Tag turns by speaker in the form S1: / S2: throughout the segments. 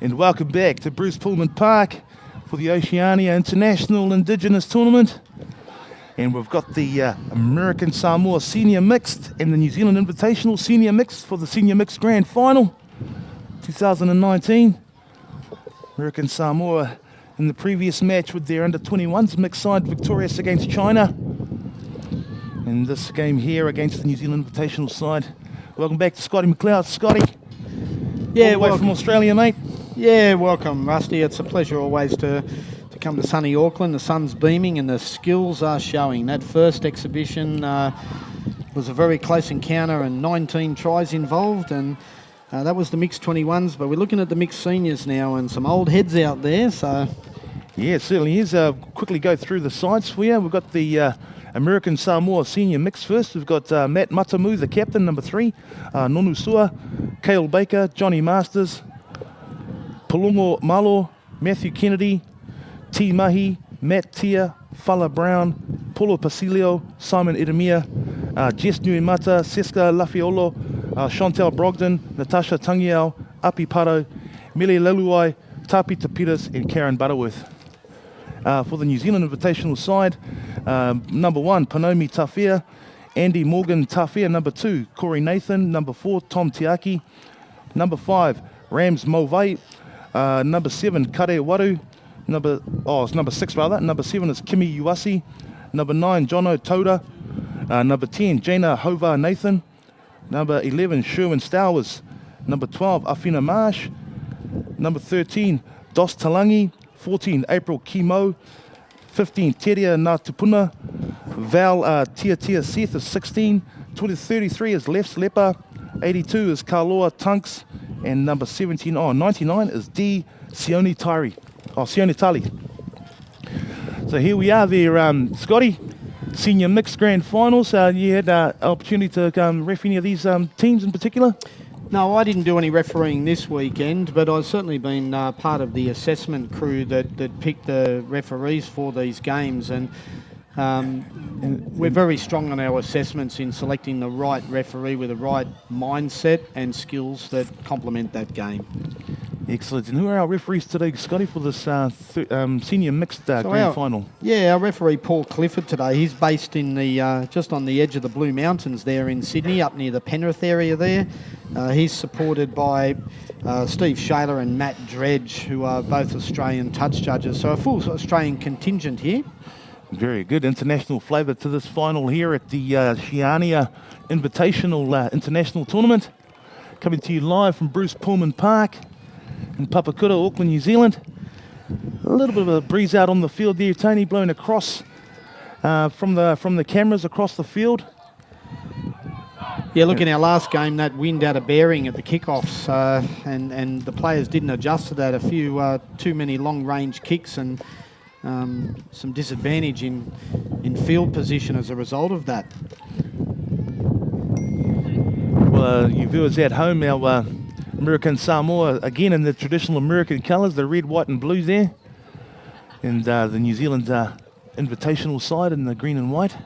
S1: And welcome back to Bruce Pullman Park for the Oceania International Indigenous Tournament. And we've got the American Samoa Senior Mixed and the New Zealand Invitational Senior Mixed for the Senior Mixed Grand Final 2019. American Samoa in the previous match with their under-21s mixed side victorious against China. And this game here against the New Zealand Invitational side. Welcome back to Scotty McLeod. Scotty,
S2: yeah,
S1: all the way from Australia, mate.
S2: Yeah, welcome, Rusty. It's a pleasure always to come to sunny Auckland. The sun's beaming and the skills are showing. That first exhibition was a very close encounter and 19 tries involved, and that was the mixed 21s, but we're looking at the mixed seniors now and some old heads out there. So
S1: yeah, it certainly is. Quickly go through the sides for you. We've got the American Samoa Senior Mix first. We've got Matt Matamu, the captain, number 3. Nonu Sua, Cale Baker, Johnny Masters, Palongo Malo, Matthew Kennedy, T. Mahi, Matt Tia, Fala Brown, Paulo Pasilio, Simon Edemia, Jess Nuimata, Seska Lafiolo, Chantal Brogdon, Natasha Tangiao, Api Paro, Mele Leluai, Tapi Tapitas, and Karen Butterworth. For the New Zealand Invitational side, number 1, Panomi Tafea, Andy Morgan Tafea, number 2, Corey Nathan, number 4, Tom Tiaki, number 5, Rams Movai, number 7, Kare Waru, number 6 rather, number 7 is Kimi Uasi, number 9, Jono Toda, number 10, Jaina Hova Nathan, number 11, Sherwin Stowers, number 12, Afina Marsh, number 13, Dos Talangi, 14, April Kimo, 15, Teria Natupuna, Val Tia Seth is 16, 33 is Lefs Lepa, 82 is Kaloa Tunks, and number 99 is D. Sione Tali. So here we are there, Scotty, Senior Mixed Grand Finals. You had an opportunity to ref any of these teams in particular?
S2: no, I didn't do any refereeing this weekend, but I've certainly been part of the assessment crew that picked the referees for these games, and we're very strong on our assessments in selecting the right referee with the right mindset and skills that complement that game.
S1: Excellent. And who are our referees today, Scotty, for this Senior Mixed Grand Final?
S2: Yeah, our referee Paul Clifford today. He's based in the just on the edge of the Blue Mountains there in Sydney, up near the Penrith area there. He's supported by Steve Shaler and Matt Dredge, who are both Australian touch judges. So a full Australian contingent here.
S1: Very good international flavour to this final here at the Oceania Invitational International Tournament. Coming to you live from Bruce Pullman Park in Papakura, Auckland, New Zealand. A little bit of a breeze out on the field there, Tony, blowing across from the cameras across the field.
S2: Yeah, look, in our last game, that wind out of bearing at the kickoffs, and the players didn't adjust to that. A few too many long-range kicks and some disadvantage in field position as a result of that.
S1: Well, you viewers at home, our American Samoa, again in the traditional American colours, the red, white and blue there. And the New Zealand Invitational side in the green and white.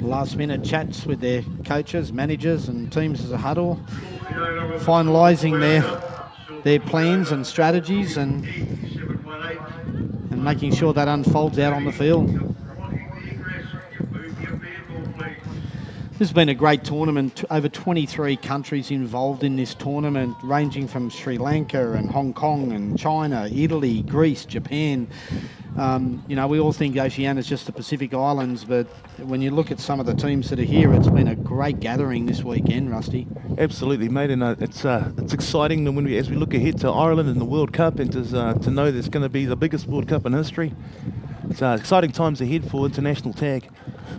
S2: Last minute chats with their coaches, managers and teams as a huddle, finalising their plans and strategies and making sure that unfolds out on the field. This has been a great tournament. Over 23 countries involved in this tournament, ranging from Sri Lanka and Hong Kong and China, Italy, Greece, Japan. We all think Oceania is just the Pacific Islands, but when you look at some of the teams that are here, it's been a great gathering this weekend, Rusty.
S1: Absolutely, mate, and it's exciting as we look ahead to Ireland and the World Cup, and to know there's going to be the biggest World Cup in history. It's exciting times ahead for international tag,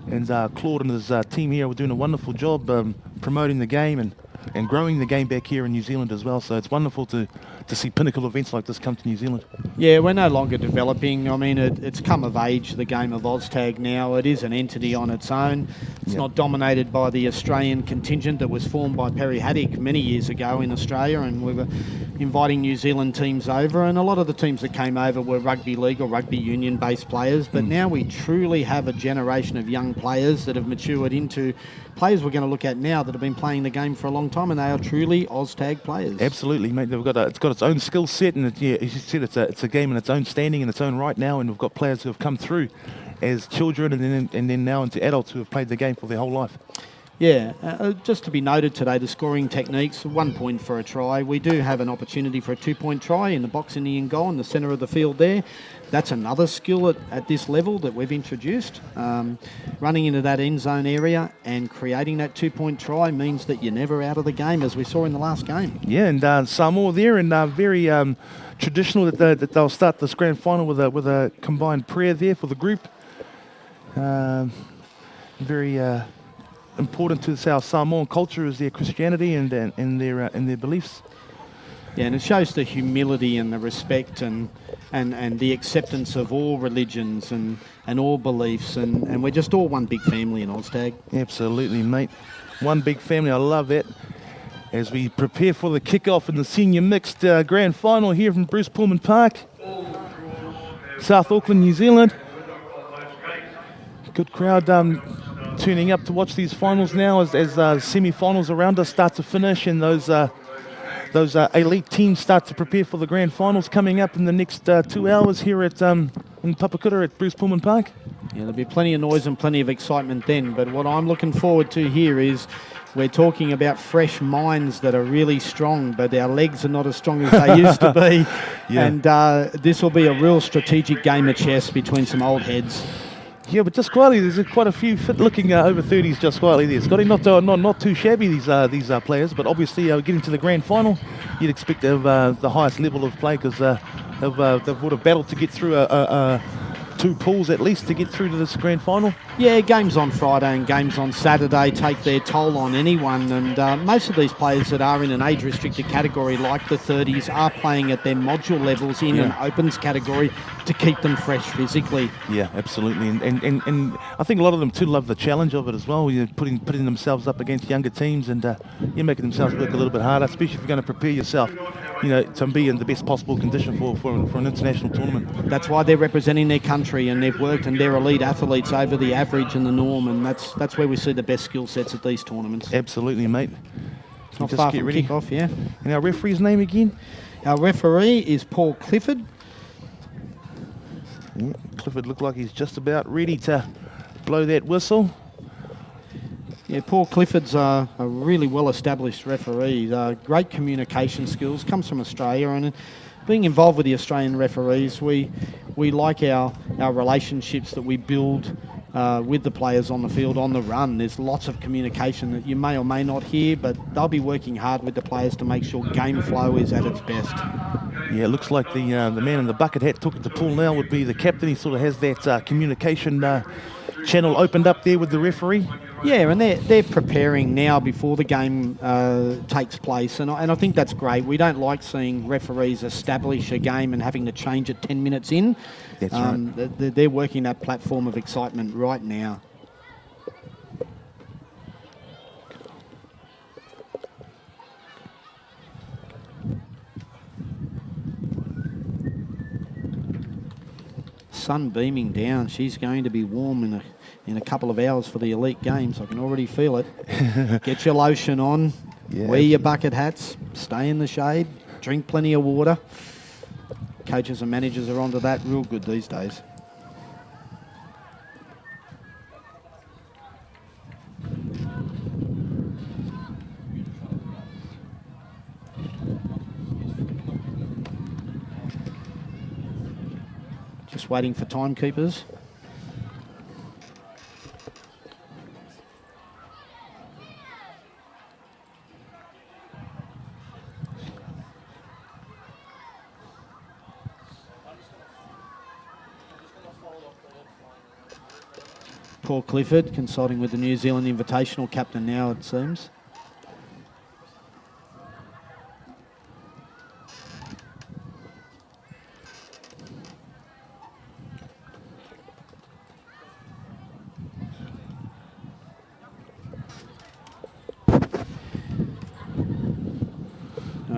S1: and Claude and his team here are doing a wonderful job promoting the game and growing the game back here in New Zealand as well. So it's wonderful to see pinnacle events like this come to New Zealand.
S2: Yeah, we're no longer developing. I mean, it's come of age, the game of OzTag now. It is an entity on its own. It's not dominated by the Australian contingent that was formed by Perry Haddock many years ago in Australia, and we were, inviting New Zealand teams over, and a lot of the teams that came over were rugby league or rugby union based players, but now we truly have a generation of young players that have matured into players we're going to look at now that have been playing the game for a long time, and they are truly OzTag players.
S1: Absolutely, mate. It's got its own skill set, and as you said, it's a game in its own standing, in its own right now, and we've got players who have come through as children and then now into adults who have played the game for their whole life.
S2: Yeah, just to be noted today, the scoring techniques, 1 point for a try. We do have an opportunity for a 2-point try in the box in the end goal in the centre of the field there. That's another skill at this level that we've introduced. Running into that end zone area and creating that 2-point try means that you're never out of the game, as we saw in the last game.
S1: Yeah, and Samoa there, and very traditional that they'll start this grand final with a combined prayer there for the group. Very important to our Samoan culture is their Christianity and their beliefs.
S2: Yeah, and it shows the humility and the respect and the acceptance of all religions and all beliefs, and we're just all one big family in OzTag.
S1: Absolutely, mate. One big family. I love that. As we prepare for the kickoff in the senior mixed grand final here from Bruce Pullman Park, South Auckland, New Zealand. Good crowd tuning up to watch these finals now as semi-finals around us start to finish, and those elite teams start to prepare for the grand finals coming up in the next 2 hours here at in Papakura at Bruce Pullman Park.
S2: Yeah, there'll be plenty of noise and plenty of excitement then, but what I'm looking forward to here is we're talking about fresh minds that are really strong, but our legs are not as strong as they used to be.
S1: Yeah.
S2: And this will be a real strategic game of chess between some old heads.
S1: Yeah, but just quietly, there's quite a few fit-looking over 30s just quietly there. Scotty, not too shabby, these players, but obviously getting to the grand final, you'd expect to have the highest level of play because they would have battled to get through 2 pools at least to get through to this grand final.
S2: Yeah, games on Friday and games on Saturday take their toll on anyone, and most of these players that are in an age-restricted category like the 30s are playing at their module levels in an opens category to keep them fresh physically.
S1: Yeah, absolutely, and I think a lot of them too love the challenge of it as well. You're putting themselves up against younger teams, and you're making themselves work a little bit harder, especially if you're going to prepare yourself, to be in the best possible condition for an international tournament.
S2: That's why they're representing their country, and they've worked, and they're elite athletes over the average and the norm, and that's where we see the best skill sets at these tournaments.
S1: Absolutely, mate.
S2: It's not far from kickoff, yeah.
S1: And our referee's name again?
S2: Our referee is Paul Clifford.
S1: Yeah, Clifford looked like he's just about ready to blow that whistle.
S2: Yeah, Paul Clifford's a really well-established referee. Great communication skills, comes from Australia, and being involved with the Australian referees, we like our relationships that we build with the players on the field, on the run. There's lots of communication that you may or may not hear, but they'll be working hard with the players to make sure game flow is at its best.
S1: Yeah, it looks like the man in the bucket hat took it to Paul now would be the captain. He sort of has that communication channel opened up there with the referee.
S2: Yeah, and they're preparing now before the game takes place, and I think that's great. We don't like seeing referees establish a game and having to change it 10 minutes in.
S1: That's right.
S2: They're working that platform of excitement right now. Sun beaming down. She's going to be warm in a couple of hours for the elite games. I can already feel it. Get your lotion on, wear your bucket hats, stay in the shade, drink plenty of water. Coaches and managers are onto that real good these days. Just waiting for timekeepers. Paul Clifford consulting with the New Zealand Invitational captain now, it seems.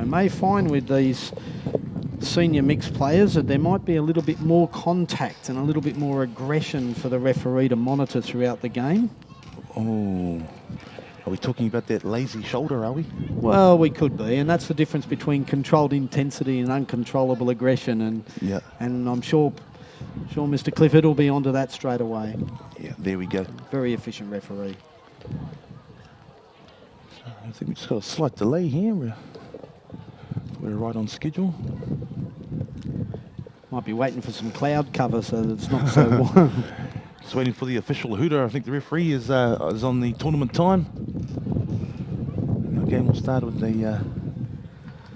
S2: I may find with these senior mixed players that there might be a little bit more contact and a little bit more aggression for the referee to monitor throughout the game.
S1: Oh, are we talking about that lazy shoulder, are we?
S2: Well, we could be, and that's the difference between controlled intensity and uncontrollable aggression. And I'm sure Mr. Clifford will be onto that straight away.
S1: Yeah, there we go.
S2: Very efficient referee.
S1: I think we just got a slight delay here. We're right on schedule.
S2: Might be waiting for some cloud cover so that it's not so warm.
S1: Just waiting for the official hooter. I think the referee is on the tournament time. And the game will start with the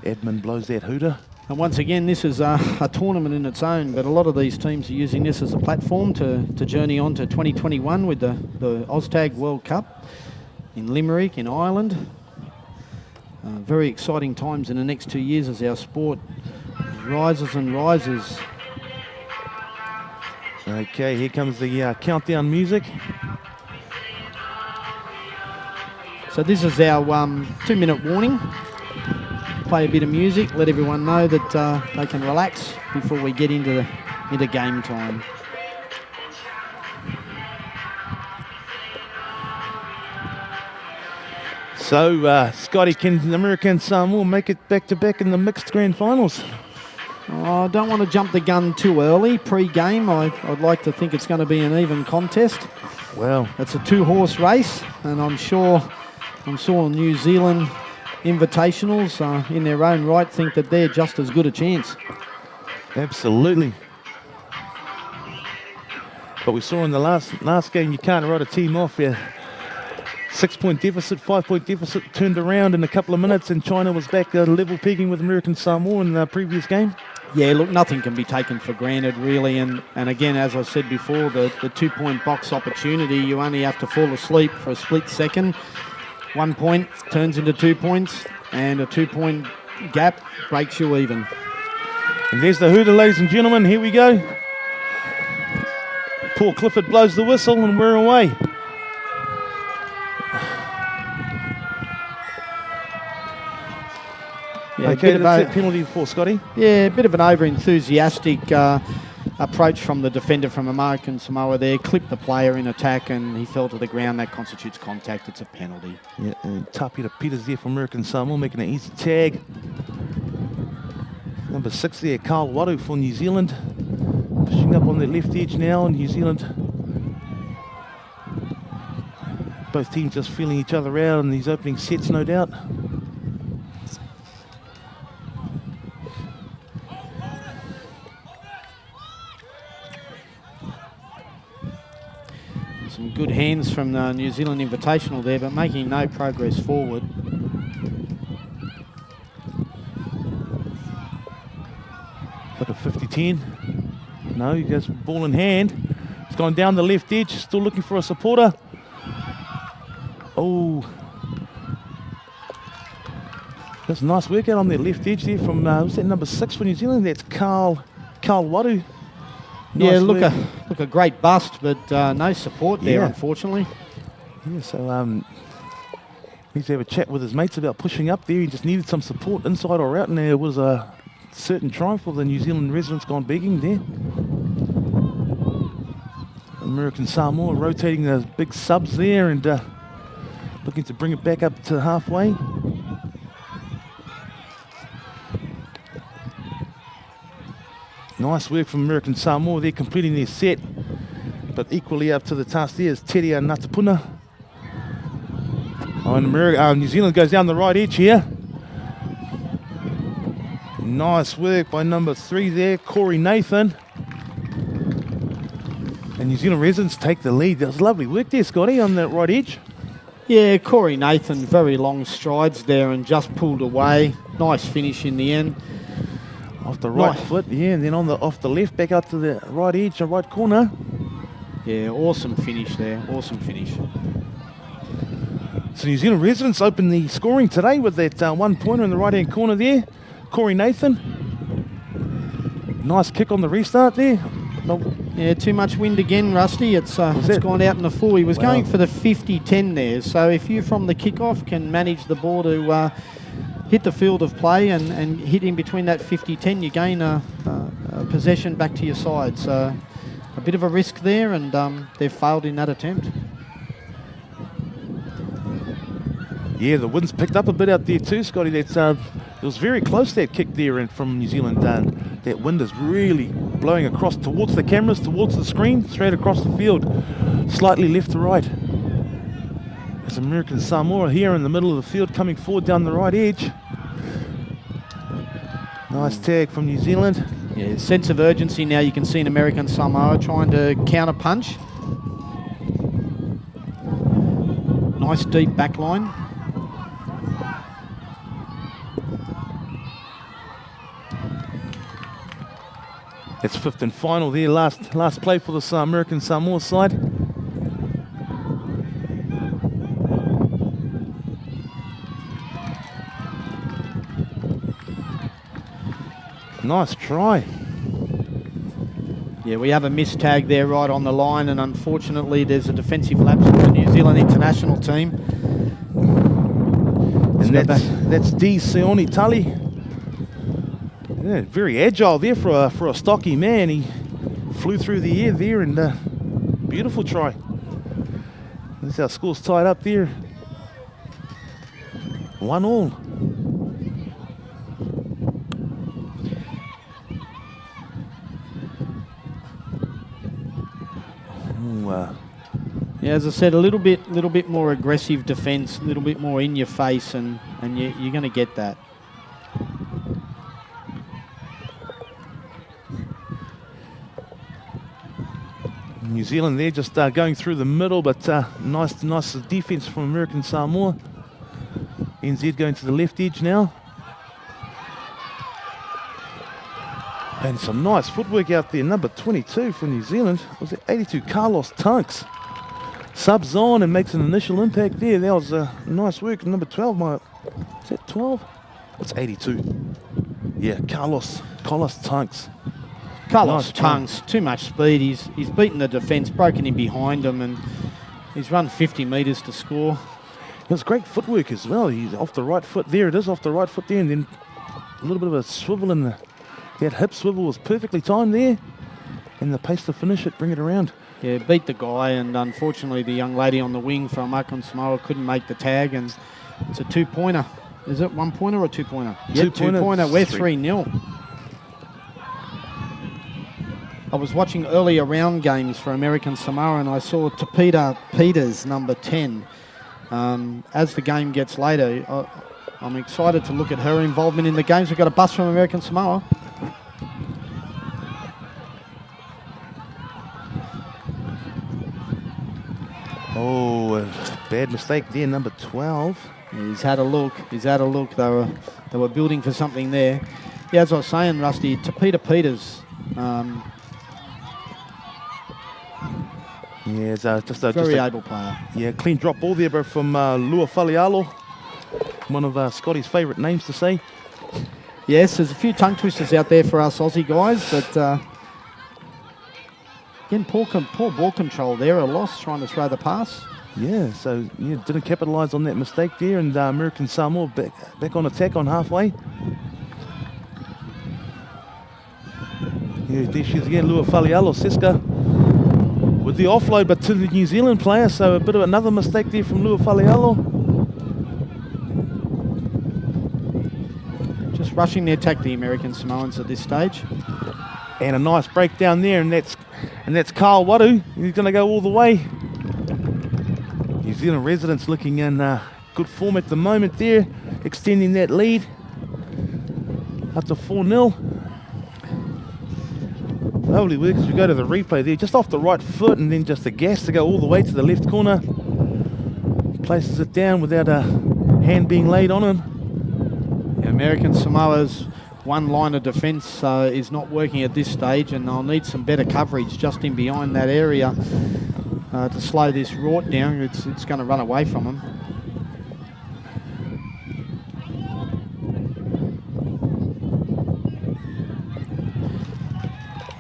S1: admin blows that hooter.
S2: And once again, this is a tournament in its own, but a lot of these teams are using this as a platform to journey on to 2021 with the OzTag World Cup in Limerick, in Ireland. Very exciting times in the next 2 years as our sport rises and rises.
S1: Okay, here comes the countdown music.
S2: So this is our 2-minute warning. Play a bit of music, let everyone know that they can relax before we get into game time.
S1: So, Scotty, can American Samoa make it back-to-back in the mixed grand finals?
S2: I don't want to jump the gun too early. Pre-game, I'd like to think it's going to be an even contest.
S1: Well,
S2: it's a 2-horse race, and I'm sure New Zealand Invitationals in their own right think that they're just as good a chance.
S1: Absolutely. But we saw in the last game, you can't write a team off. 6-point deficit, 5-point deficit turned around in a couple of minutes, and China was back level pegging with American Samoa in the previous game.
S2: Yeah, look, nothing can be taken for granted, really. And again, as I said before, the 2-point box opportunity, you only have to fall asleep for a split second. 1 point turns into 2 points, and a 2-point gap breaks you even.
S1: And there's the hooter, ladies and gentlemen. Here we go. Paul Clifford blows the whistle, and we're away. Yeah, okay, that's that penalty for Scotty.
S2: Yeah, a bit of an over-enthusiastic approach from the defender from American Samoa there. Clipped the player in attack and he fell to the ground. That constitutes contact. It's a penalty.
S1: Yeah, and Tapira Peters there from American Samoa making an easy tag. Number 6 there, Carl Wadu for New Zealand. Pushing up on the left edge now in New Zealand. Both teams just feeling each other out in these opening sets, no doubt.
S2: Some good hands from the New Zealand Invitational there, but making no progress forward.
S1: Like a 50-10. No, he goes ball in hand. He's gone down the left edge, still looking for a supporter. Oh. That's a nice workout on their left edge there from, who's that, number 6 for New Zealand? That's Carl Wadu. Nice
S2: yeah, look a great bust, but no support there, unfortunately.
S1: Yeah, so needs to have a chat with his mates about pushing up there. He just needed some support inside or out, and there was a certain triumph for the New Zealand residents gone begging there. American Samoa rotating those big subs there and looking to bring it back up to halfway. Nice work from American Samoa. They're completing their set, but equally up to the task there is Teria Natapuna. Oh, and New Zealand goes down the right edge here. Nice work by number 3 there, Corey Nathan. And New Zealand residents take the lead. That was lovely work there, Scotty, on that right edge.
S2: Yeah, Corey Nathan, very long strides there and just pulled away. Nice finish in the end.
S1: Off the right foot, yeah, and then off the left, back up to the right edge, the right corner.
S2: Yeah, awesome finish there, awesome finish.
S1: So New Zealand residents open the scoring today with that 1-pointer in the right-hand corner there. Corey Nathan. Nice kick on the restart there.
S2: Yeah, too much wind again, Rusty. It's gone out in the full. He was going for the 50-10 there. So if you from the kickoff can manage the ball to hit the field of play and hit in between that 50-10, you gain a possession back to your side. So a bit of a risk there, and they've failed in that attempt.
S1: Yeah, the wind's picked up a bit out there too, Scotty. That's it was very close, that kick there, and from New Zealand. That wind is really blowing across towards the cameras, towards the screen, straight across the field, slightly left to right. There's American Samoa here in the middle of the field, coming forward down the right edge. Nice tag from New Zealand.
S2: Yeah, sense of urgency now. You can see in American Samoa trying to counter punch. Nice deep back line.
S1: It's fifth and final there, last play for the American Samoa side. Nice try.
S2: Yeah, we have a missed tag there right on the line, and unfortunately there's a defensive lapse for the New Zealand international team.
S1: And that's D. Sione Tully. Yeah, very agile there for a stocky man. He flew through the air there, and beautiful try. This our score's tied up there. 1-1.
S2: Yeah, as I said, a little bit more aggressive defence, a little bit more in your face, and you're going to get that.
S1: New Zealand there just going through the middle, but nice defence from American Samoa. NZ going to the left edge now. And some nice footwork out there. Number 22 for New Zealand. Was it 82? Carlos Tunks subs on and makes an initial impact there. That was nice work. Number 12, is that 12? It's 82. Yeah, Carlos Tunks.
S2: Carlos Tunks, too much speed. He's beaten the defence, broken in behind him, and he's run 50 metres to score.
S1: It was great footwork as well. He's off the right foot. There it is, off the right foot there, and then a little bit of a swivel in that hip swivel was perfectly timed there, and the pace to finish it, bring it around.
S2: Yeah, beat the guy, and unfortunately the young lady on the wing from American Samoa couldn't make the tag, and it's a 2-pointer. Is it 1-pointer or 2-pointer? Yeah, 2-pointer. We're 3-0. I was watching earlier round games for American Samoa, and I saw Tapita Peters, number 10. As the game gets later, I'm excited to look at her involvement in the games. We've got a bus from American Samoa.
S1: Oh, a bad mistake there, number 12.
S2: He's had a look. They were building for something there. Yeah, as I was saying, Rusty, Tapita Peters.
S1: Yeah, it's just a
S2: very able player.
S1: Yeah, clean drop ball there, but from Lua Falialo, one of Scotty's favourite names to say.
S2: Yes, there's a few tongue twisters out there for us Aussie guys, but again, poor ball control there, a loss trying to throw the pass.
S1: Yeah, so yeah, didn't capitalise on that mistake there, and American Samoa back on attack on halfway. Yeah, there she is again, Lua Falialo, Siska, with the offload, but to the New Zealand player, so a bit of another mistake there from Lua Falialo.
S2: Just rushing the attack, the American Samoans at this stage.
S1: And a nice breakdown there, and that's Carl Wadu. He's going to go all the way. New Zealand residents looking in good form at the moment there, extending that lead up to 4-0. Lovely work as we go to the replay there, just off the right foot, and then just the gas to go all the way to the left corner. Places it down without a hand being laid on him.
S2: Yeah, American Samoa's one line of defence is not working at this stage, and they'll need some better coverage just in behind that area to slow this rort down. It's going to run away from them.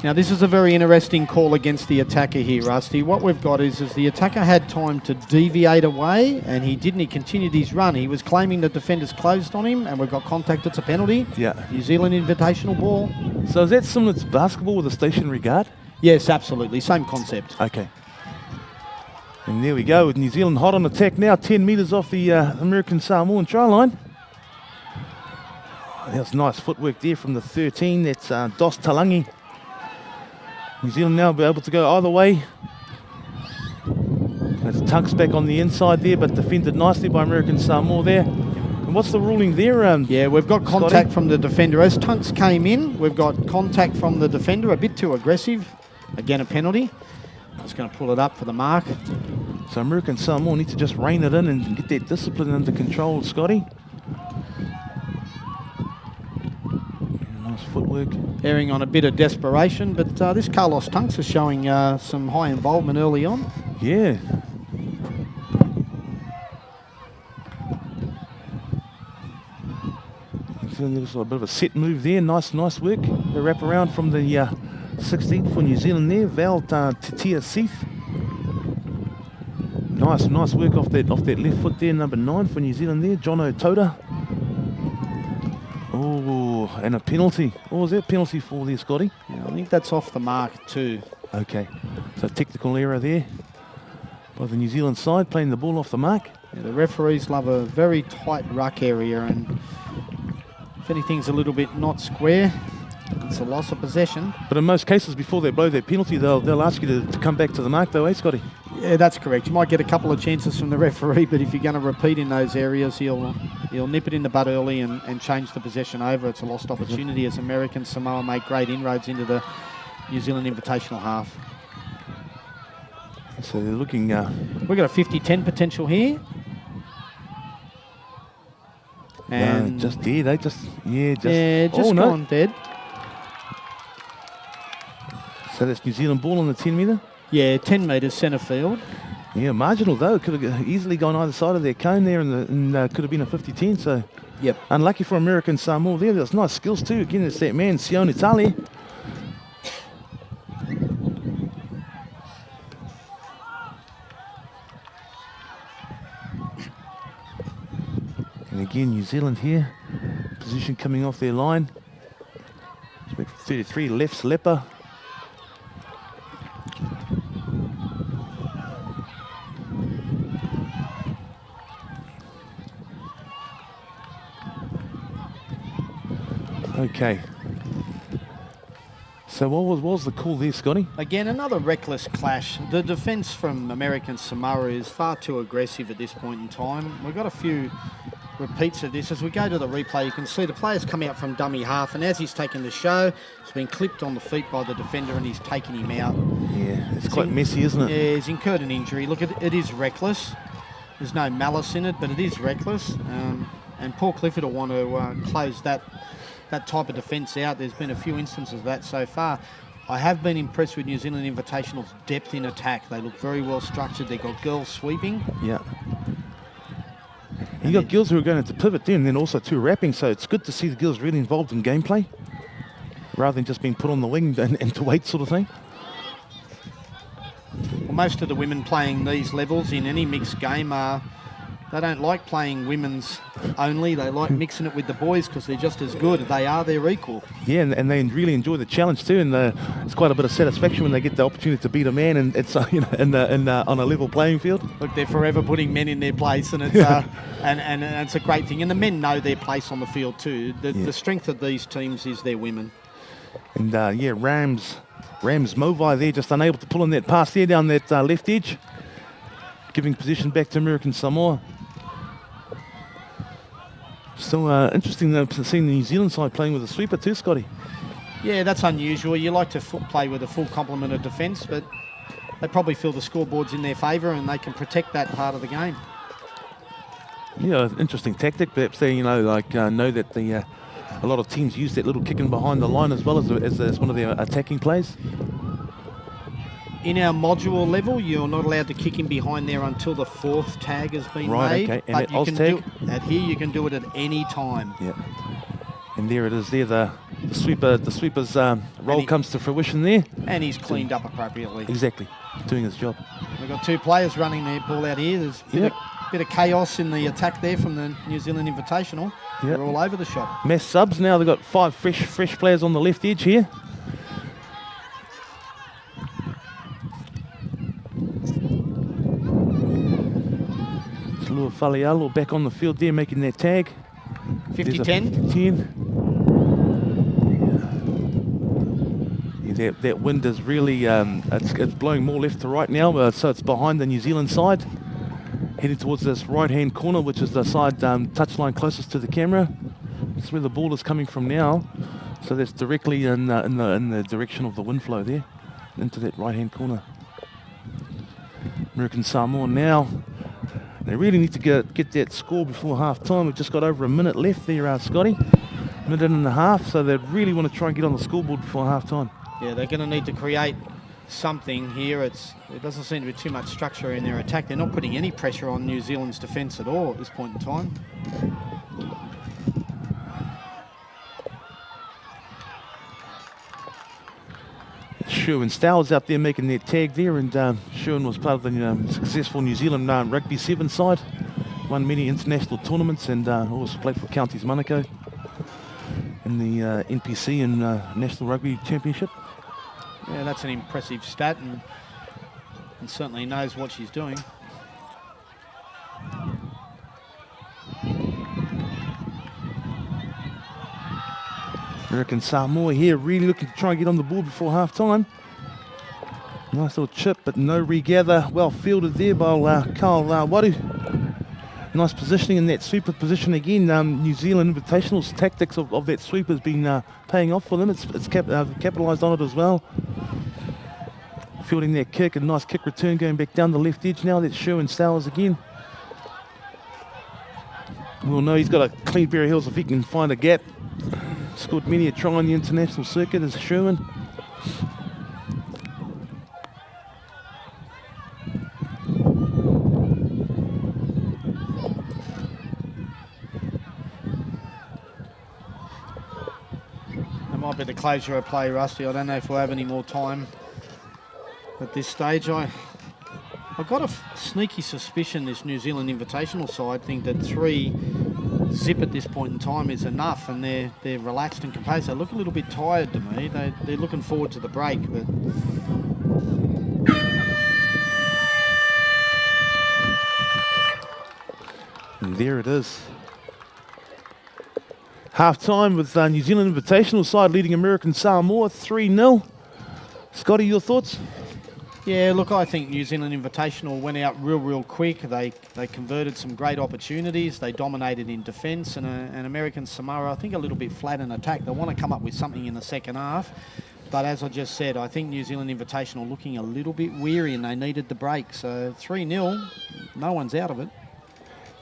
S2: Now, this is a very interesting call against the attacker here, Rusty. What we've got is the attacker had time to deviate away, and he didn't. He continued his run. He was claiming the defenders closed on him, and we've got contact. It's a penalty.
S1: Yeah.
S2: New Zealand invitational ball.
S1: So is that similar to basketball with a stationary guard?
S2: Yes, absolutely. Same concept.
S1: Okay. And there we go with New Zealand hot on attack now, 10 metres off the American Samoan try line. That's nice footwork there from the 13. That's Dos Talangi. New Zealand now be able to go either way. That's Tunks back on the inside there, but defended nicely by American Samoa there. And what's the ruling there?
S2: Yeah, we've got contact from the defender. As Tunks came in, we've got contact from the defender, a bit too aggressive. Again, a penalty. Just going to pull it up for the mark.
S1: So American Samoa need to just rein it in and get their discipline under control, Scotty. Nice footwork.
S2: Erring on a bit of desperation, but this Carlos Tunks is showing some high involvement early on.
S1: Yeah. There's a bit of a set move there. Nice work. The wrap around from the 16th for New Zealand there. Val Titia Sith. Nice work off that left foot there. Number 9 for New Zealand there. John O'Toda. Oh, and a penalty. What was that penalty for there, Scotty?
S2: Yeah, I think that's off the mark too.
S1: Okay. So technical error there by the New Zealand side, playing the ball off the mark.
S2: Yeah, the referees love a very tight ruck area, and if anything's a little bit not square, it's a loss of possession.
S1: But in most cases, before they blow their penalty, they'll ask you to come back to the mark though, eh, Scotty?
S2: Yeah, that's correct. You might get a couple of chances from the referee, but if you're going to repeat in those areas, he'll nip it in the bud early and change the possession over. It's a lost opportunity as American Samoa make great inroads into the New Zealand invitational half.
S1: So they're looking...
S2: We've got a 50-10 potential here. And
S1: just there, they just... Yeah,
S2: gone dead.
S1: So that's New Zealand ball on the 10 metre?
S2: Yeah, 10 metres centre field.
S1: Yeah, marginal though. Could have easily gone either side of their cone there, and could have been a 50-10. So
S2: yep.
S1: Unlucky for American Samoa there. There's nice skills too. Again, it's that man, Sion Itali. And again, New Zealand here. Position coming off their line. 33, left slipper. Okay. So what was the call there, Scotty?
S2: Again, another reckless clash. The defence from American Samoa is far too aggressive at this point in time. We've got a few repeats of this. As we go to the replay, you can see the player's come out from dummy half, and as he's taken the show, it's been clipped on the feet by the defender, and he's taken him out.
S1: Yeah, it's quite messy, isn't it?
S2: Yeah, he's incurred an injury. Look, it is reckless. There's no malice in it, but it is reckless. And Paul Clifford will want to close that type of defence out. There's been a few instances of that so far. I have been impressed with New Zealand Invitational's depth in attack. They look very well structured. They've got girls sweeping.
S1: Yeah. And you got girls who are going to pivot there, and then also two wrapping, so it's good to see the girls really involved in gameplay rather than just being put on the wing and to wait sort of thing.
S2: Well, most of the women playing these levels in any mixed game they don't like playing women's only. They like mixing it with the boys because they're just as good. They're equal. Yeah,
S1: and they really enjoy the challenge too. And it's quite a bit of satisfaction when they get the opportunity to beat a man, and it's on a level playing field.
S2: Look, they're forever putting men in their place, and it's and it's a great thing. And the men know their place on the field too. The strength of these teams is their women.
S1: And Rams Movai there, just unable to pull in that pass there down that left edge, giving position back to American Samoa. So interesting seeing the New Zealand side playing with a sweeper too, Scotty.
S2: Yeah, that's unusual. You like to play with a full complement of defence, but they probably feel the scoreboard's in their favour and they can protect that part of the game.
S1: Yeah, interesting tactic. Perhaps they, know that a lot of teams use that little kick in behind the line as well as one of their attacking plays.
S2: In our module level, you're not allowed to kick in behind there until the 4th tag has been made.
S1: Right, okay. And
S2: but you can do at here, you can do it at any time.
S1: Yeah. And there it is there, the the sweeper's role comes to fruition there.
S2: And he's cleaned up appropriately.
S1: Exactly, doing his job.
S2: We've got 2 players running their ball out here. There's a bit of chaos in the attack there from the New Zealand Invitational.
S1: Yep.
S2: They're all over the shop.
S1: Mass subs now. They've got 5 fresh players on the left edge here. Lua Falealo back on the field there, making that tag.
S2: 50-10.
S1: 10. Yeah, that wind is really, it's blowing more left to right now, so it's behind the New Zealand side. Heading towards this right-hand corner, which is the side touchline closest to the camera. That's where the ball is coming from now. So that's directly in the direction of the wind flow there, into that right-hand corner. American Samoa now. They really need to get that score before half-time. We've just got over a minute left there, Scotty. Minute and a half, so they really want to try and get on the scoreboard before half-time.
S2: Yeah, they're going to need to create something here. There doesn't seem to be too much structure in their attack. They're not putting any pressure on New Zealand's defence at all at this point in time.
S1: Sherwin Stowers out there making their tag there, and Sherwin was part of the successful New Zealand Rugby 7 side. Won many international tournaments and also played for Counties Manukau in the NPC and National Rugby Championship.
S2: Yeah, that's an impressive stat, and certainly knows what she's doing.
S1: American Samoa here really looking to try and get on the board before half-time. Nice little chip, but no regather. Well fielded there by Carl Wadu. Nice positioning in that sweeper position again. New Zealand Invitational's tactics of that sweep has been paying off for them. It's capitalised on it as well. Fielding that kick, a nice kick return going back down the left edge now. That's Sherwin Stowers again. We'll know he's got a clean pair of heels if he can find a gap. Scored many a try on the international circuit as Sherwin.
S2: That might be the closure of play, Rusty. I don't know if we'll have any more time at this stage. I've got a sneaky suspicion this New Zealand Invitational side think that 3 zip at this point in time is enough, and they're relaxed and composed. They look a little bit tired to me. They're looking forward to the break, but
S1: and there it is. Half-time with New Zealand Invitational side leading American Samoa 3-0. Scotty, your thoughts?
S2: yeah, look, I think New Zealand Invitational went out real quick. They converted some great opportunities. They dominated in defence, and American Samoa, I think, a little bit flat in attack. They want to come up with something in the second half. But as I just said, I think New Zealand Invitational looking a little bit weary, and they needed the break. So 3-0, no one's out of it.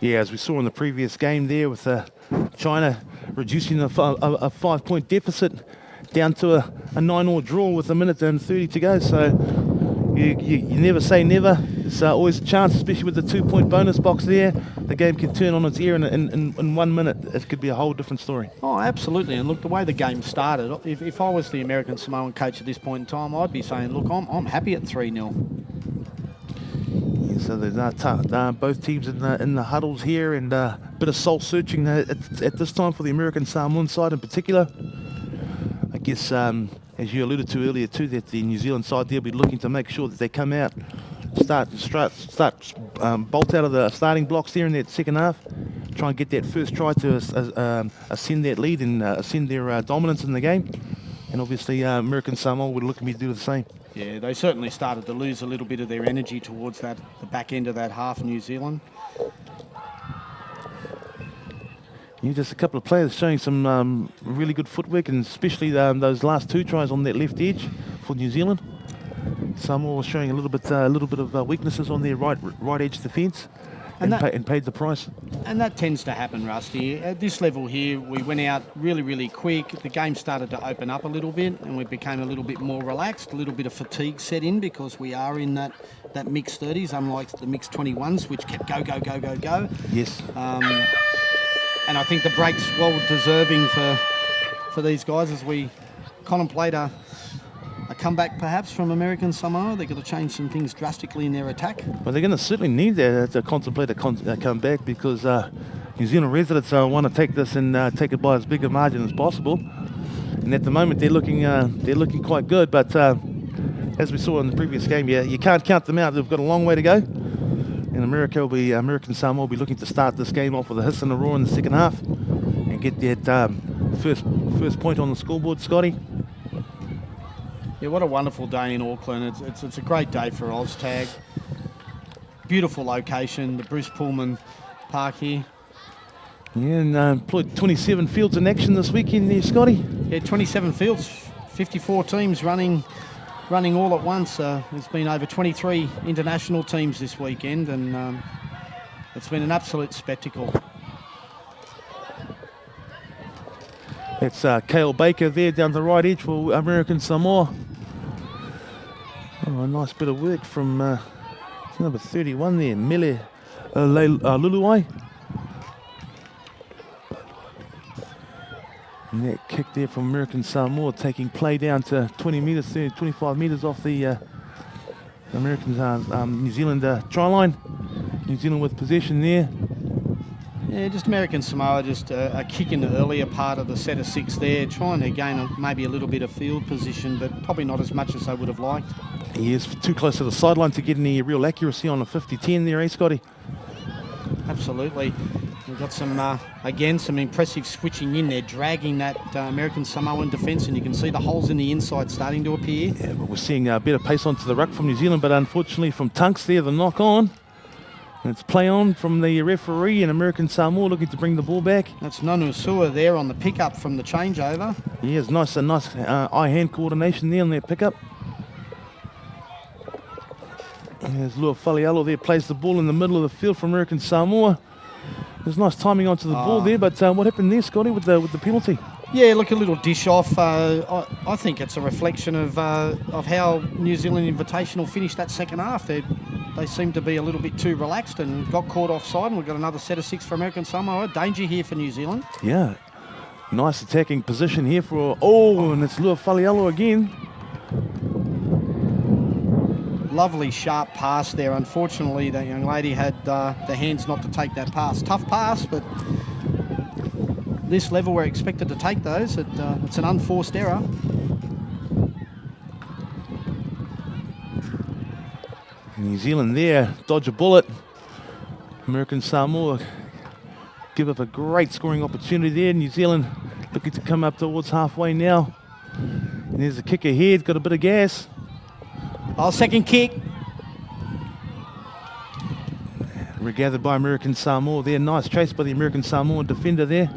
S1: Yeah, as we saw in the previous game there with China reducing a 5-point deficit down to a 9-all draw with a minute and 30 to go. So you never say never. There's always a chance, especially with the 2-point bonus box there. The game can turn on its ear in 1 minute. It could be a whole different story.
S2: Oh, absolutely. And look, the way the game started, if I was the American Samoan coach at this point in time, I'd be saying, look, I'm happy at 3-0.
S1: Yeah, so there's both teams in the huddles here, and a bit of soul searching at this time for the American Samoan side in particular. I guess, as you alluded to earlier too, that the New Zealand side there will be looking to make sure that they come out, start bolt out of the starting blocks there in that second half, try and get that first try to ascend that lead and ascend their dominance in the game. And obviously American Samoa would look at me to do the same.
S2: Yeah, they certainly started to lose a little bit of their energy towards the back end of that half, New Zealand.
S1: Yeah, just a couple of players showing some really good footwork, and especially those last 2 tries on that left edge for New Zealand. Samoa was showing a little bit of weaknesses on their right edge defence, and paid the price.
S2: And that tends to happen, Rusty. At this level here, we went out really quick. The game started to open up a little bit, and we became a little bit more relaxed. A little bit of fatigue set in because we are in that mixed 30s, unlike the mixed 21s, which kept go.
S1: Yes.
S2: And I think the break's well deserving for for these guys as we contemplate a comeback perhaps from American Samoa. They've got to change some things drastically in their attack.
S1: Well, they're going to certainly need that to contemplate a comeback, because New Zealand residents want to take this and take it by as big a margin as possible. And at the moment, they're looking quite good. But as we saw in the previous game, you can't count them out. They've got a long way to go. And American Samoa will be looking to start this game off with a hiss and a roar in the second half and get that first point on the scoreboard, Scotty.
S2: Yeah, what a wonderful day in Auckland. It's a great day for OzTag. Beautiful location, the Bruce Pullman Park here.
S1: Yeah, and employed 27 fields in action this weekend there, Scotty.
S2: Yeah, 27 fields, 54 teams running all at once. There's been over 23 international teams this weekend, and it's been an absolute spectacle.
S1: It's Cale Baker there down the right edge for American Samoa. Oh, a nice bit of work from number 31 there, Mele Luluai. And that kick there from American Samoa, taking play down to 20 metres, 25 metres off the New Zealand try line. New Zealand with possession there.
S2: Yeah, just American Samoa, just a kick in the earlier part of the set of 6 there, trying to gain maybe a little bit of field position, but probably not as much as they would have liked.
S1: He is too close to the sideline to get any real accuracy on a 50-10 there, eh, Scotty?
S2: Absolutely. We've got some impressive switching in there, dragging that American Samoan defence, and you can see the holes in the inside starting to appear.
S1: Yeah, but we're seeing a better pace onto the ruck from New Zealand, but unfortunately from Tunks there, the knock on. And it's play on from the referee, and American Samoa looking to bring the ball back.
S2: That's Nonusua there on the pickup from the changeover.
S1: Yeah, it's nice eye-hand coordination there on their pickup. There's Lua Falialo there, plays the ball in the middle of the field for American Samoa. There's nice timing onto the ball there, but what happened there, Scotty, with the penalty?
S2: Yeah, look, a little dish off. I think it's a reflection of how New Zealand Invitational finished that second half. They seemed to be a little bit too relaxed and got caught offside, and we've got another set of 6 for American Samoa. Danger here for New Zealand.
S1: Yeah, nice attacking position here and it's Lua Falialo again.
S2: Lovely sharp pass there. Unfortunately, that young lady had the hands not to take that pass. Tough pass, but this level we're expected to take those. It's an unforced error.
S1: New Zealand there, dodge a bullet. American Samoa give up a great scoring opportunity there. New Zealand looking to come up towards halfway now. And there's a kick ahead, got a bit of gas.
S2: Oh, second kick.
S1: Regathered by American Samoa there. Nice chase by the American Samoan defender there.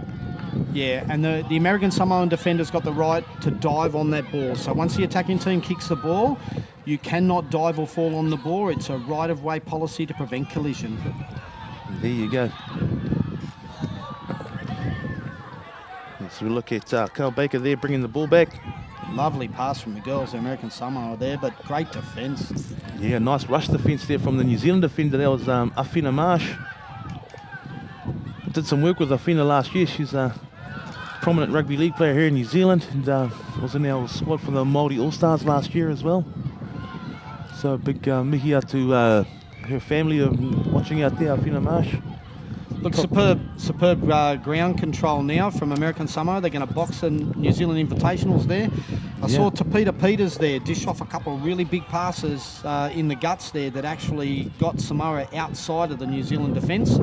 S2: Yeah, and the American Samoan defender's got the right to dive on that ball. So once the attacking team kicks the ball, you cannot dive or fall on the ball. It's a right-of-way policy to prevent collision.
S1: There you go. So we look at Cale Baker there bringing the ball back.
S2: Lovely pass from the girls, the American Samoa there, but great defence.
S1: Yeah, nice rush defence there from the New Zealand defender. That was Afina Marsh. Did some work with Afina last year. She's a prominent rugby league player here in New Zealand, and was in our squad for the Māori All-Stars last year as well. So a big mihi out to her family watching out there, Afina Marsh.
S2: Look, superb ground control now from American Samoa. They're going to box the New Zealand Invitationals there. I saw Tapita Peters there dish off a couple of really big passes in the guts there that actually got Samoa outside of the New Zealand defence.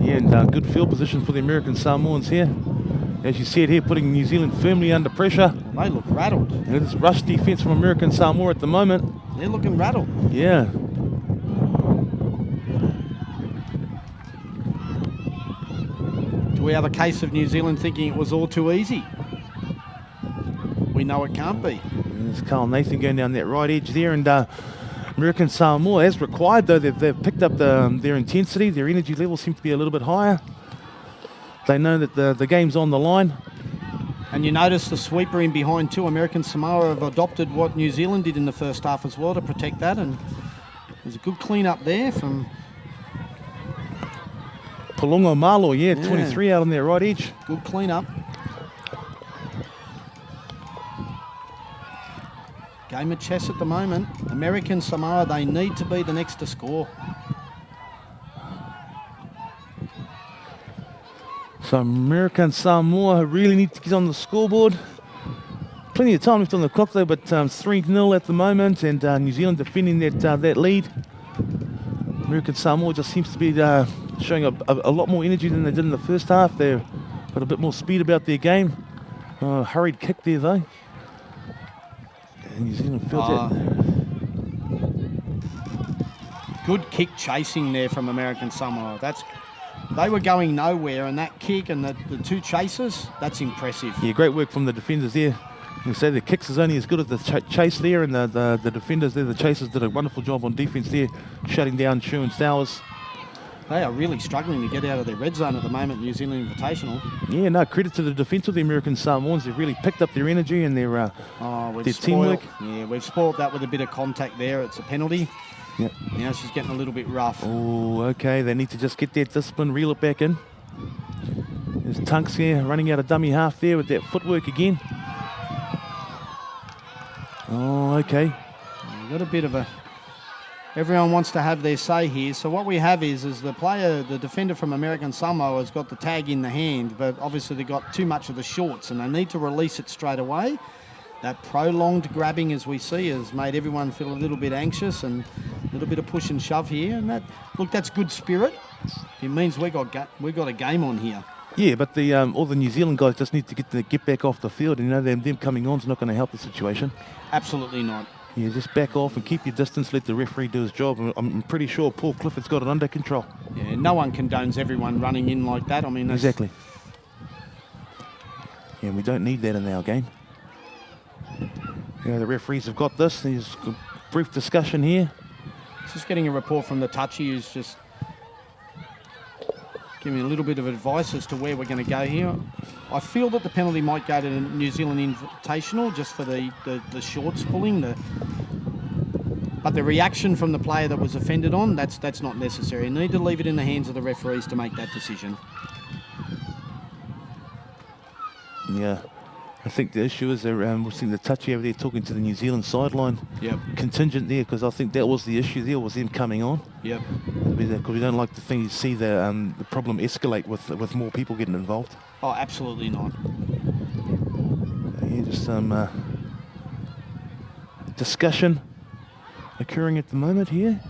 S1: Yeah, and good field position for the American Samoans here. As you see it here, putting New Zealand firmly under pressure.
S2: Well, they look rattled.
S1: And it's rush defence from American Samoa at the moment.
S2: They're looking rattled.
S1: Yeah.
S2: Do we have a case of New Zealand thinking it was all too easy? We know it can't be.
S1: There's Carl Nathan going down that right edge there, and American Samoa, as required though, they've picked up their intensity, their energy level seems to be a little bit higher. They know that the game's on the line.
S2: And you notice the sweeper in behind too. American Samoa have adopted what New Zealand did in the first half as well to protect that, and there's a good clean up there from
S1: Palongo Malo, 23 out on their right edge.
S2: Good clean up. Game of chess at the moment. American Samoa, they need to be the next to score.
S1: So American Samoa really need to get on the scoreboard. Plenty of time left on the clock though, but 3-0 at the moment, and New Zealand defending that lead. American Samoa just seems to be showing a lot more energy than they did in the first half. They've got a bit more speed about their game. Hurried kick there though. And New Zealand feels that.
S2: Good kick chasing there from American Samoa. They were going nowhere, and that kick and the two chases, that's impressive.
S1: Yeah, great work from the defenders there. You say the kicks is only as good as the chase there, and the defenders there, the chasers, did a wonderful job on defence there, shutting down Shu and Stowers.
S2: They are really struggling to get out of their red zone at the moment, New Zealand Invitational.
S1: Yeah, no, credit to the defence of the American Samoans. They've really picked up their energy and their teamwork.
S2: Yeah, we've spoiled that with a bit of contact there. It's a penalty.
S1: Yep.
S2: Now she's getting a little bit rough.
S1: Oh, okay. They need to just get that discipline, reel it back in. There's Tunks here running out of dummy half there with that footwork again. Oh, okay.
S2: We've got a bit of a... Everyone wants to have their say here. So what we have is the defender from American Samoa has got the tag in the hand, but obviously they got too much of the shorts and they need to release it straight away. That prolonged grabbing, as we see, has made everyone feel a little bit anxious and a little bit of push and shove here. And that's good spirit. It means we got a game on here.
S1: Yeah, but all the New Zealand guys just need to get back off the field. You know, them coming on is not going to help the situation.
S2: Absolutely not.
S1: Yeah, just back off and keep your distance. Let the referee do his job. I'm pretty sure Paul Clifford's got it under control.
S2: Yeah, no one condones everyone running in like that. I mean,
S1: exactly. Yeah, we don't need that in our game. Yeah, the referees have got this. There's a brief discussion here.
S2: Just getting a report from the touchy who's just giving a little bit of advice as to where we're going to go here. I feel that the penalty might go to the New Zealand Invitational just for the shorts pulling. But the reaction from the player that was offended on, that's not necessary. You need to leave it in the hands of the referees to make that decision.
S1: Yeah. I think the issue is we're seeing the touchy over there talking to the New Zealand sideline contingent there, because I think that was the issue there, was them coming on.
S2: Yep.
S1: Because we don't like to see the problem escalate with more people getting involved.
S2: Oh, absolutely not.
S1: Yeah, just some discussion occurring at the moment here.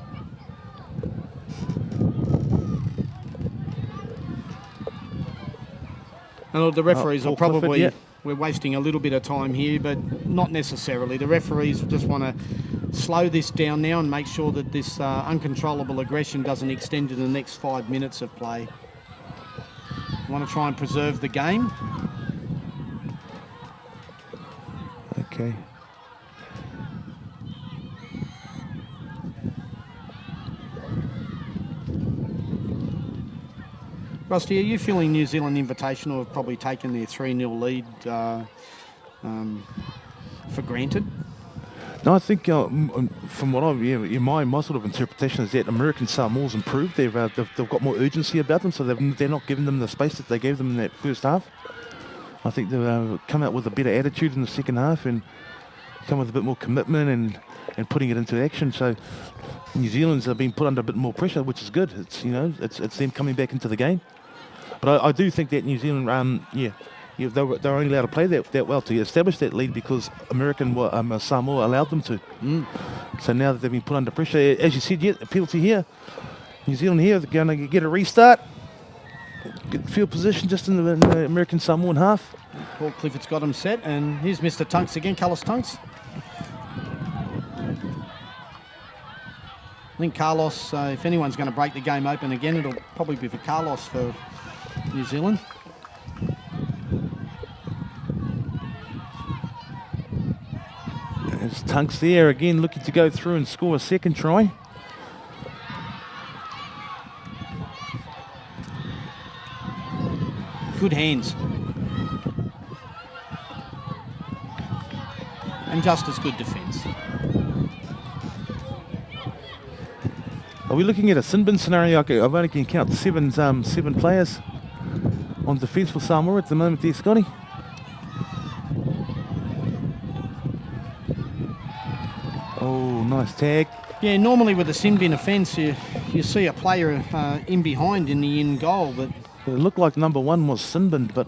S2: And the referees will probably...
S1: Clifford, yeah.
S2: We're wasting a little bit of time here, but not necessarily. The referees just want to slow this down now and make sure that this uncontrollable aggression doesn't extend to the next 5 minutes of play. We want to try and preserve the game.
S1: Okay.
S2: Rusty, are you feeling New Zealand Invitational have probably taken their 3-0 lead for granted?
S1: No, I think from what my sort of interpretation is that American Samoa's improved. They've got more urgency about them, so they're not giving them the space that they gave them in that first half. I think they've come out with a better attitude in the second half and come with a bit more commitment and putting it into action. So New Zealand's been put under a bit more pressure, which is good. It's them coming back into the game. But I do think that New Zealand, they were only allowed to play that well to establish that lead because American Samoa allowed them to. So now that they've been put under pressure, as you said, a penalty here. New Zealand here, they're going to get a restart. Good field position just in the American Samoan half.
S2: Paul Clifford's got him set, and here's Mr. Tunks again, Carlos Tunks. I think Carlos, if anyone's going to break the game open again, it'll probably be for Carlos for New Zealand.
S1: There's Tunks there again, looking to go through and score a second try.
S2: Good hands. And just as good defence.
S1: Are we looking at a sin bin scenario? I've only can count seven players on defence for Samoa at the moment there, Scotty. Oh, nice tag.
S2: Yeah, normally with a sin bin offence, you see a player in behind in the in goal, but
S1: It looked like number 1 was Sinbin, but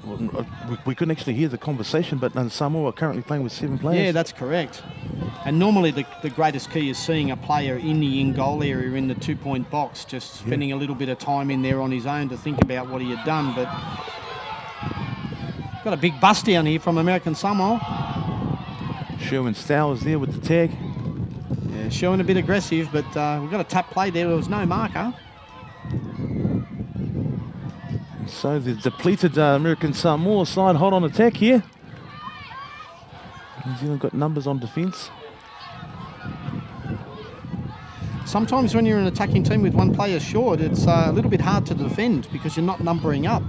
S1: we couldn't actually hear the conversation. But Samoa are currently playing with 7 players.
S2: yeah, that's correct. And normally the greatest key is seeing a player in the in-goal area in the 2-point box, just spending a little bit of time in there on his own to think about what he had done. But got a big bust down here from American Samoa.
S1: Sherwin Stowers there with the tag.
S2: Yeah, showing a bit aggressive, but we've got a tap play there. There was no marker.
S1: So the depleted American Samoa side hot on attack here. New Zealand got numbers on defence.
S2: Sometimes when you're an attacking team with one player short, it's a little bit hard to defend because you're not numbering up.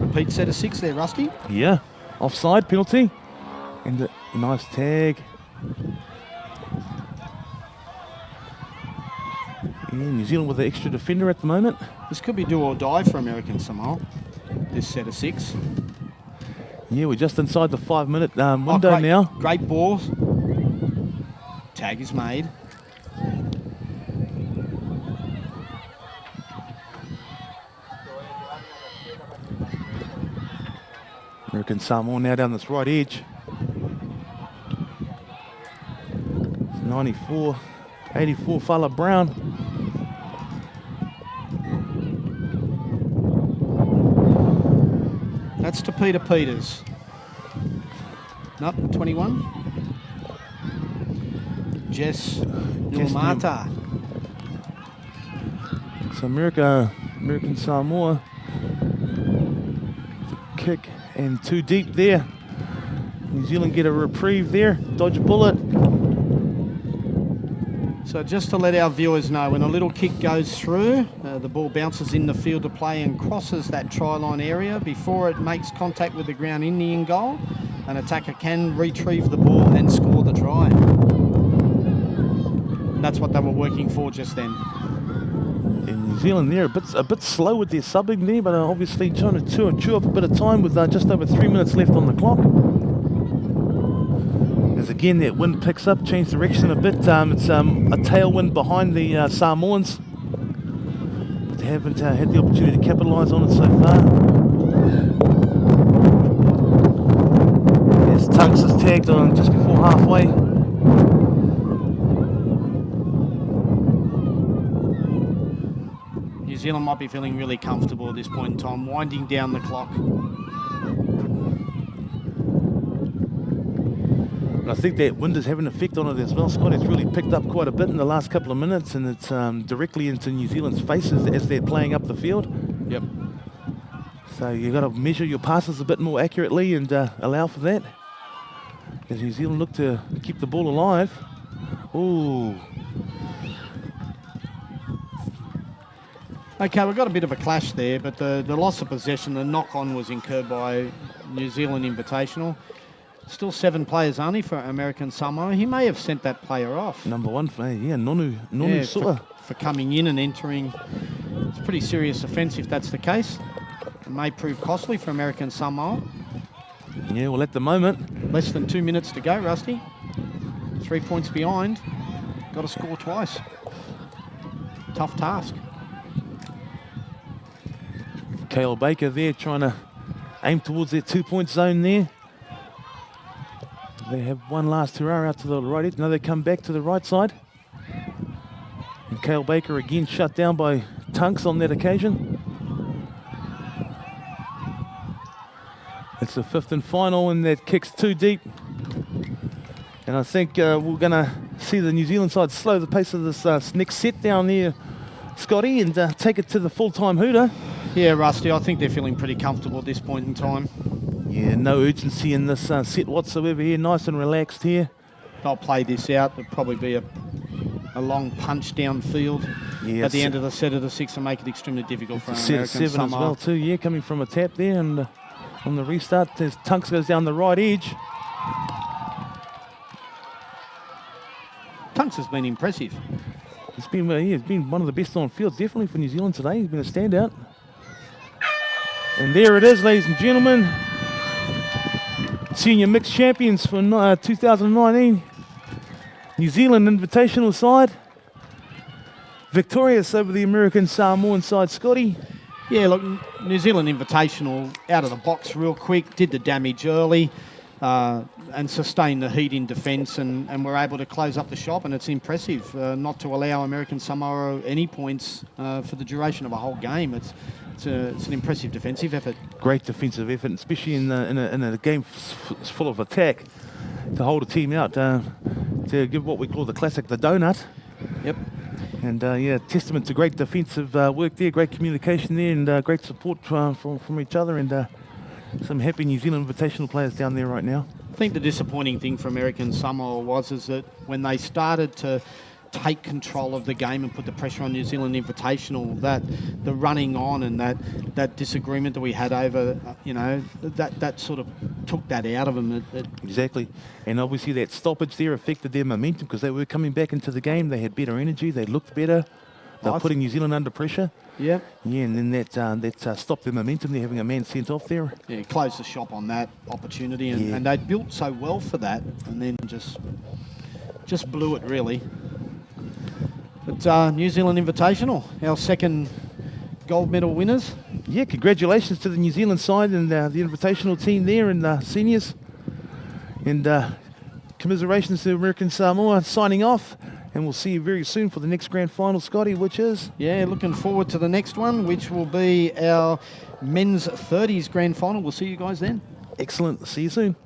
S2: Repeat set of 6 there, Rusty.
S1: Yeah, offside penalty. And a nice tag. Yeah, New Zealand with the extra defender at the moment.
S2: This could be do or die for American Samoa, this set of 6.
S1: Yeah, we're just inside the 5-minute window now.
S2: Great ball. Tag is made.
S1: American Samoa now down this right edge. 94, 84 Fala Brown.
S2: That's to Peter Peters. Nope, 21. Jess Nilmata.
S1: So American Samoa. The kick and too deep there. New Zealand get a reprieve there. Dodge a bullet.
S2: So just to let our viewers know, when a little kick goes through, the ball bounces in the field of play and crosses that try line area before it makes contact with the ground in the in goal. An attacker can retrieve the ball and score the try. And that's what they were working for just then.
S1: In New Zealand there, a bit slow with their subbing there, but obviously trying to chew up a bit of time with just over 3 minutes left on the clock. As again that wind picks up, change direction a bit. It's a tailwind behind the Samoans. But they haven't had the opportunity to capitalise on it so far. As Tunks is tagged on just before halfway.
S2: New Zealand might be feeling really comfortable at this point in time, winding down the clock.
S1: I think that wind is having an effect on it as well, Scott. It's really picked up quite a bit in the last couple of minutes, and it's directly into New Zealand's faces as they're playing up the field.
S2: Yep.
S1: So you've got to measure your passes a bit more accurately and allow for that. As New Zealand look to keep the ball alive. Ooh.
S2: Okay, we've got a bit of a clash there, but the loss of possession, the knock-on was incurred by New Zealand Invitational. Still 7 players only for American Samoa. He may have sent that player off.
S1: Number 1, yeah, Nonu Sua.
S2: For coming in and entering. It's a pretty serious offence if that's the case. It may prove costly for American Samoa.
S1: Yeah, well, at the moment.
S2: Less than 2 minutes to go, Rusty. 3 points behind. Got to score twice. Tough task.
S1: Cale Baker there trying to aim towards their 2-point zone there. They have one last hurrah out to the right edge. Now they come back to the right side. And Cale Baker again shut down by Tunks on that occasion. It's the 5th and final, and that kick's too deep. And I think we're going to see the New Zealand side slow the pace of this next set down there, Scotty, and take it to the full-time hooter.
S2: Yeah, Rusty, I think they're feeling pretty comfortable at this point in time.
S1: Yeah, no urgency in this set whatsoever here. Nice and relaxed here.
S2: They'll play this out. There'll probably be a long punch downfield at the end of the set of the 6 and make it extremely difficult for American
S1: Set 7
S2: Samoa.
S1: as well too, yeah, coming from a tap there, and on the restart, as Tunks goes down the right edge.
S2: Tunks has been impressive.
S1: It's been one of the best on field, definitely for New Zealand today. He's been a standout. And there it is, ladies and gentlemen. Senior mixed champions for 2019. New Zealand Invitational side. Victorious over the American Samoan side, Scotty.
S2: Yeah, look, New Zealand Invitational out of the box real quick, did the damage early and sustained the heat in defence and were able to close up the shop, and it's impressive not to allow American Samoa any points for the duration of a whole game. It's an impressive defensive effort.
S1: Great defensive effort, especially in a game full of attack, to hold a team out, to give what we call the classic the donut.
S2: Yep.
S1: And yeah, testament to great defensive work there, great communication there, and great support from each other, and some happy New Zealand Invitational players down there right now.
S2: I think the disappointing thing for American Samoa is that when they started to take control of the game and put the pressure on New Zealand Invitational, that the running on and that disagreement that we had over, that sort of took that out of them.
S1: Exactly. And obviously that stoppage there affected their momentum because they were coming back into the game. They had better energy. They looked better. They were putting New Zealand under pressure.
S2: Yeah.
S1: Yeah, and then that stopped their momentum. They're having a man sent off there.
S2: Yeah, closed the shop on that opportunity, and they'd built so well for that, and then just blew it, really. But New Zealand Invitational, our second gold medal winners.
S1: Yeah, congratulations to the New Zealand side and the Invitational team there and the seniors. And commiserations to American Samoa signing off. And we'll see you very soon for the next grand final, Scotty, which is?
S2: Yeah, looking forward to the next one, which will be our men's 30s grand final. We'll see you guys then.
S1: Excellent. See you soon.